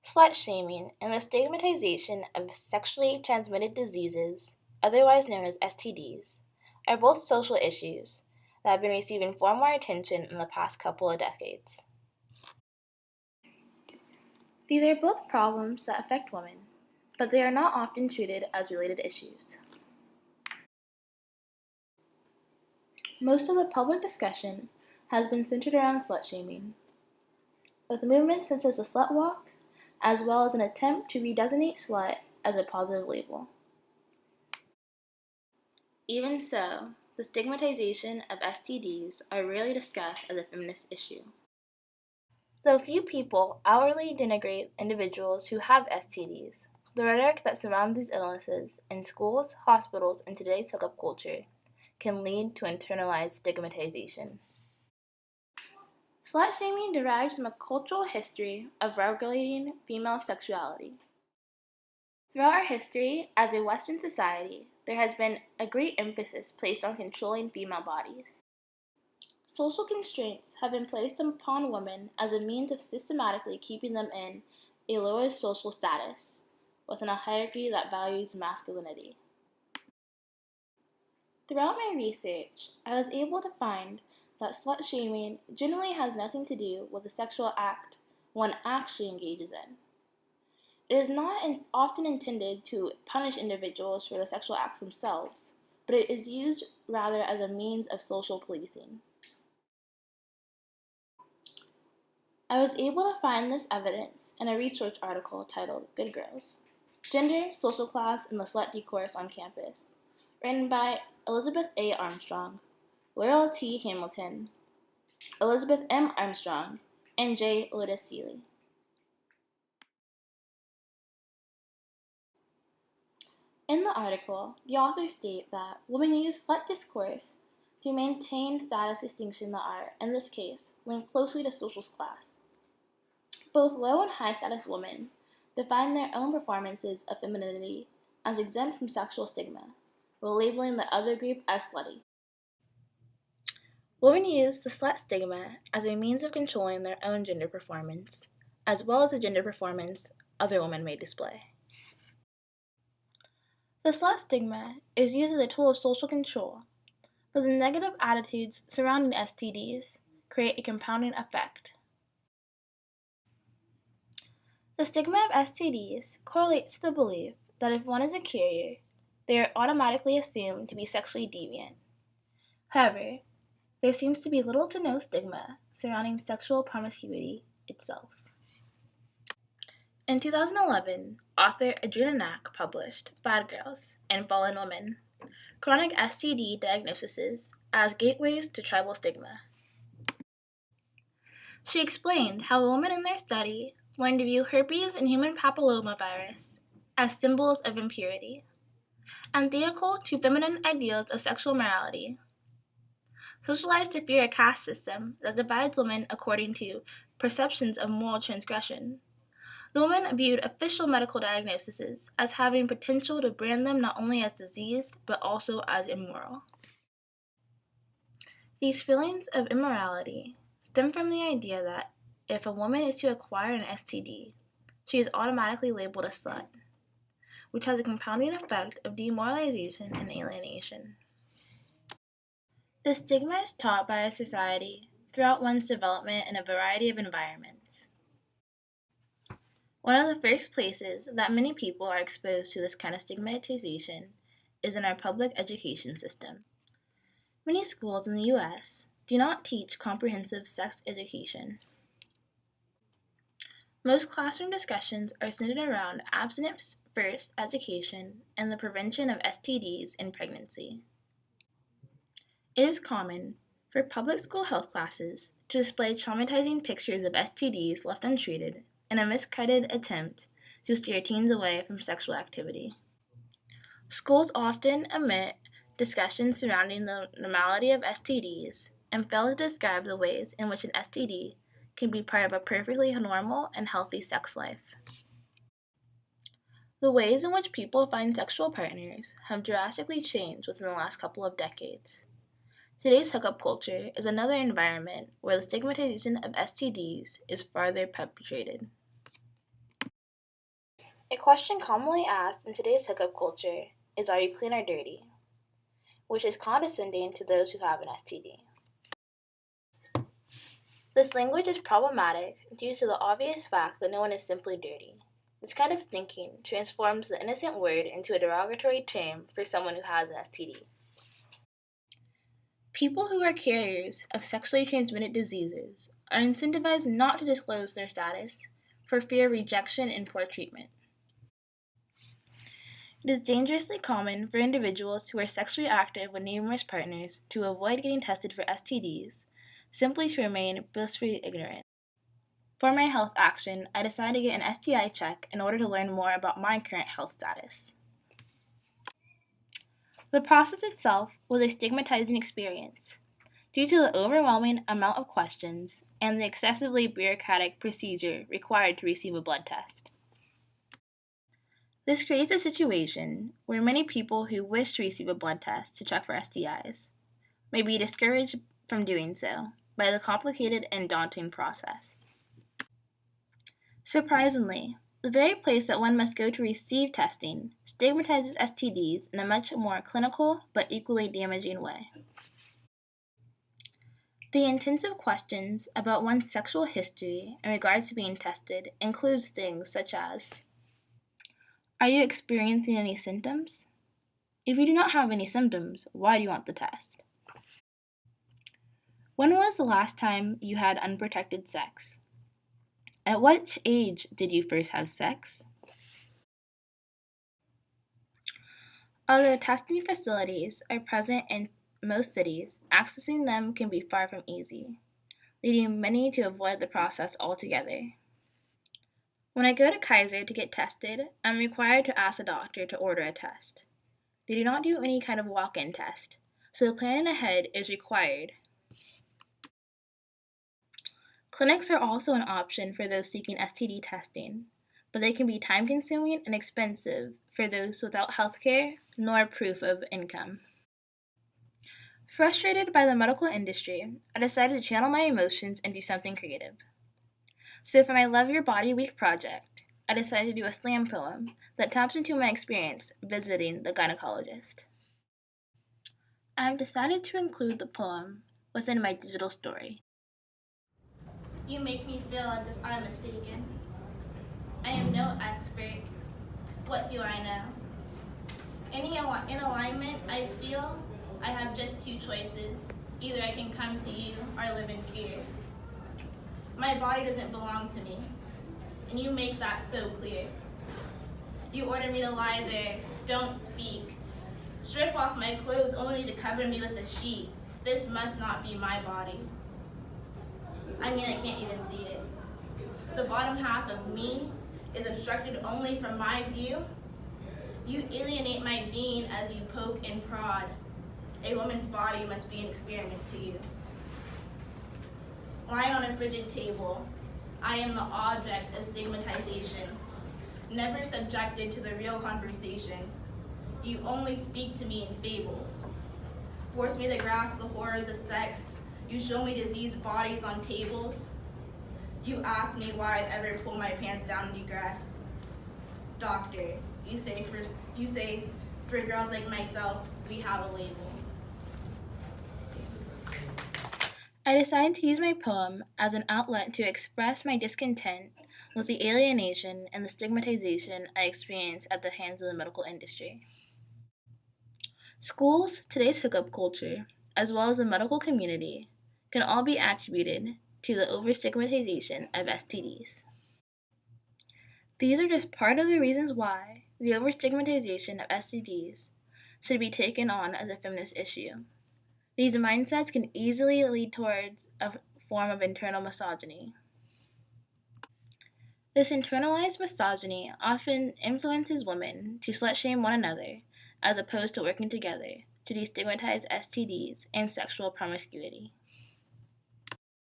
Slut shaming and the stigmatization of sexually transmitted diseases, otherwise known as STDs, are both social issues that have been receiving far more attention in the past couple of decades. These are both problems that affect women, but they are not often treated as related issues. Most of the public discussion has been centered around slut shaming, with movements such as the slut walk, as well as an attempt to redesignate slut as a positive label. Even so, the stigmatization of STDs are rarely discussed as a feminist issue. Though few people outwardly denigrate individuals who have STDs, the rhetoric that surrounds these illnesses in schools, hospitals, and today's hookup culture can lead to internalized stigmatization. Slut shaming derives from a cultural history of regulating female sexuality. Throughout our history as a Western society, there has been a great emphasis placed on controlling female bodies. Social constraints have been placed upon women as a means of systematically keeping them in a lower social status, within a hierarchy that values masculinity. Throughout my research, I was able to find that slut shaming generally has nothing to do with the sexual act one actually engages in. It is not often intended to punish individuals for the sexual acts themselves, but it is used rather as a means of social policing. I was able to find this evidence in a research article titled Good Girls: Gender, Social Class, and the Slut Discourse on Campus, written by Elizabeth A. Armstrong, Laurel T. Hamilton, Elizabeth M. Armstrong, and J. Lotus Seeley. In the article, the authors state that women use slut discourse to maintain status distinction that are, in this case, linked closely to social class. Both low and high status women define their own performances of femininity as exempt from sexual stigma, while labeling the other group as slutty. Women use the slut stigma as a means of controlling their own gender performance, as well as the gender performance other women may display. The slut stigma is used as a tool of social control, but the negative attitudes surrounding STDs create a compounding effect. The stigma of STDs correlates to the belief that if one is a carrier, they are automatically assumed to be sexually deviant. However, there seems to be little to no stigma surrounding sexual promiscuity itself. In 2011, author Adrina Nack published Bad Girls and Fallen Women: Chronic STD Diagnoses as Gateways to Tribal Stigma. She explained how women in their study learned to view herpes and human papillomavirus as symbols of impurity, antithetical to feminine ideals of sexual morality. Socialized to fear a caste system that divides women according to perceptions of moral transgression, the women viewed official medical diagnoses as having potential to brand them not only as diseased, but also as immoral. These feelings of immorality stem from the idea that if a woman is to acquire an STD, she is automatically labeled a slut, which has a compounding effect of demoralization and alienation. The stigma is taught by a society throughout one's development in a variety of environments. One of the first places that many people are exposed to this kind of stigmatization is in our public education system. Many schools in the U.S. do not teach comprehensive sex education. Most classroom discussions are centered around abstinence-first education and the prevention of STDs in pregnancy. It is common for public school health classes to display traumatizing pictures of STDs left untreated in a misguided attempt to steer teens away from sexual activity. Schools often omit discussions surrounding the normality of STDs and fail to describe the ways in which an STD can be part of a perfectly normal and healthy sex life. The ways in which people find sexual partners have drastically changed within the last couple of decades. Today's hookup culture is another environment where the stigmatization of STDs is farther perpetrated. A question commonly asked in today's hookup culture is, are you clean or dirty? Which is condescending to those who have an STD. This language is problematic due to the obvious fact that no one is simply dirty. This kind of thinking transforms the innocent word into a derogatory term for someone who has an STD. People who are carriers of sexually transmitted diseases are incentivized not to disclose their status for fear of rejection and poor treatment. It is dangerously common for individuals who are sexually active with numerous partners to avoid getting tested for STDs, simply to remain blissfully ignorant. For my health action, I decided to get an STI check in order to learn more about my current health status. The process itself was a stigmatizing experience, due to the overwhelming amount of questions and the excessively bureaucratic procedure required to receive a blood test. This creates a situation where many people who wish to receive a blood test to check for STIs may be discouraged from doing so by the complicated and daunting process. Surprisingly, the very place that one must go to receive testing stigmatizes STDs in a much more clinical but equally damaging way. The intensive questions about one's sexual history in regards to being tested includes things such as, are you experiencing any symptoms? If you do not have any symptoms, why do you want the test? When was the last time you had unprotected sex? At what age did you first have sex? Although testing facilities are present in most cities, accessing them can be far from easy, leading many to avoid the process altogether. When I go to Kaiser to get tested, I'm required to ask a doctor to order a test. They do not do any kind of walk-in test, so planning ahead is required. Clinics are also an option for those seeking STD testing, but they can be time-consuming and expensive for those without health care nor proof of income. Frustrated by the medical industry, I decided to channel my emotions and do something creative. So for my Love Your Body Week project, I decided to do a slam poem that taps into my experience visiting the gynecologist. I have decided to include the poem within my digital story. You make me feel as if I'm mistaken. I am no expert. What do I know? In alignment, I feel I have just two choices. Either I can come to you or live in fear. My body doesn't belong to me, and you make that so clear. You order me to lie there, don't speak. Strip off my clothes only to cover me with a sheet. This must not be my body. I mean, I can't even see it. The bottom half of me is obstructed only from my view. You alienate my being as you poke and prod. A woman's body must be an experiment to you. Lying on a frigid table, I am the object of stigmatization, never subjected to the real conversation. You only speak to me in fables. Force me to grasp the horrors of sex. You show me diseased bodies on tables. You ask me why I'd ever pull my pants down and digress. Doctor, you say for girls like myself, we have a label. I decided to use my poem as an outlet to express my discontent with the alienation and the stigmatization I experience at the hands of the medical industry. Schools, today's hookup culture, as well as the medical community, can all be attributed to the over-stigmatization of STDs. These are just part of the reasons why the over-stigmatization of STDs should be taken on as a feminist issue. These mindsets can easily lead towards a form of internal misogyny. This internalized misogyny often influences women to slut-shame one another as opposed to working together to destigmatize STDs and sexual promiscuity.